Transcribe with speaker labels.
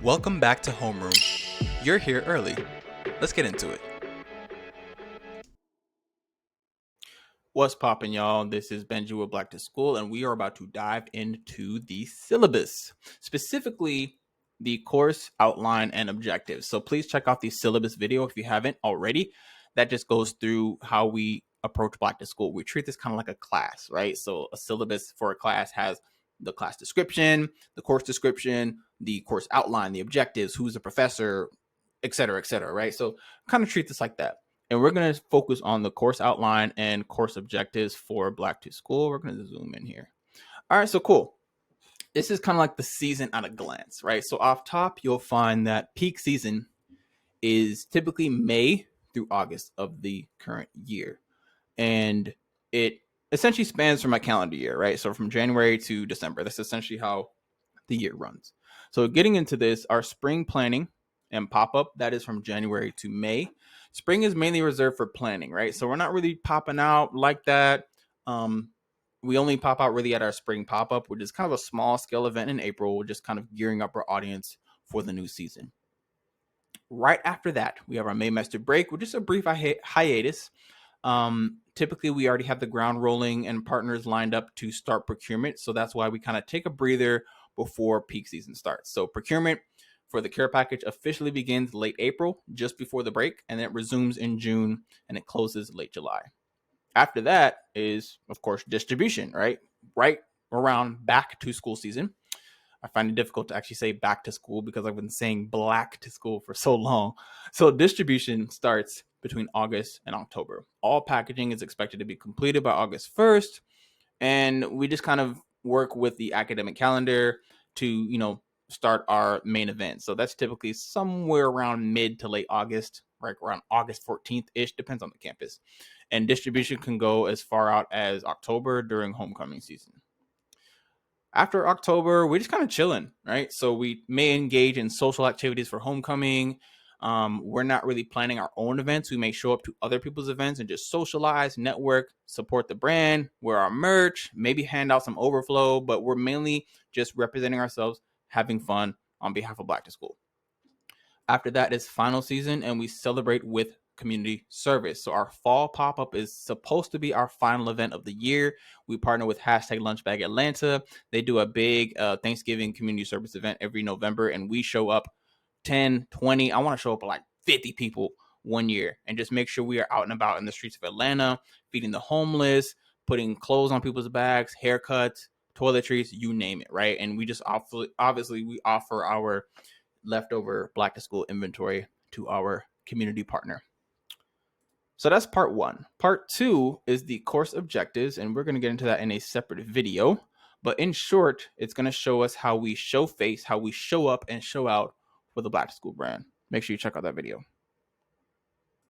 Speaker 1: Welcome back to Homeroom. You're here early. Let's get into it. What's poppin', y'all? This is Benji with Black to School, and we are about to dive into the syllabus, specifically the course outline and objectives. So please check out the syllabus video if you haven't already. That just goes through how we approach Black to School. We treat this kind of like a class, right? So a syllabus for a class has the class description, the course description, the course outline, the objectives, who's the professor, et cetera, right? So kind of treat this like that. And we're going to focus on the course outline and course objectives for Black to School. We're going to zoom in here. All right, so cool. This is kind of like the season at a glance, right? So off top, you'll find that peak season is typically May through August of the current year. And it essentially spans from my calendar year, right? So from January to December. That's essentially how the year runs. So getting into this, our spring planning and pop-up, that is from January to May. Spring is mainly reserved for planning, right? So we're not really popping out like that. We only pop out really at our spring pop-up, which is kind of a small scale event in April. We're just kind of gearing up our audience for the new season. Right after that, we have our May semester break, which is a brief hiatus. Typically, we already have the ground rolling and partners lined up to start procurement. So that's why we kind of take a breather before peak season starts. So procurement for the care package officially begins late April, just before the break, and it resumes in June and it closes late July. After that is, of course, distribution, right? Right around back to school season. I find it difficult to actually say back to school because I've been saying black to school for so long. So distribution starts between August and October. All packaging is expected to be completed by August 1st. And we just kind of work with the academic calendar to, start our main event. So that's typically somewhere around mid to late August, right around August 14th-ish, depends on the campus. And distribution can go as far out as October during homecoming season. After October, we're just kind of chilling, right? So we may engage in social activities for homecoming. We're not really planning our own events. We may show up to other people's events and just socialize, network, support the brand, wear our merch, maybe hand out some overflow, but we're mainly just representing ourselves, having fun on behalf of Black to School. After that is final season, and we celebrate with community service. So our fall pop-up is supposed to be our final event of the year. We partner with #LunchBag Atlanta. They do a big Thanksgiving community service event every November, and we show up 10, 20. I want to show up like 50 people one year and just make sure we are out and about in the streets of Atlanta, feeding the homeless, putting clothes on people's bags, haircuts, toiletries, you name it, right? And we just obviously we offer our leftover Black to School inventory to our community partner. So that's part one. Part two is the course objectives, and we're going to get into that in a separate video. But in short, it's going to show us how we show face, how we show up and show out for the Black to School brand. Make sure you check out that video.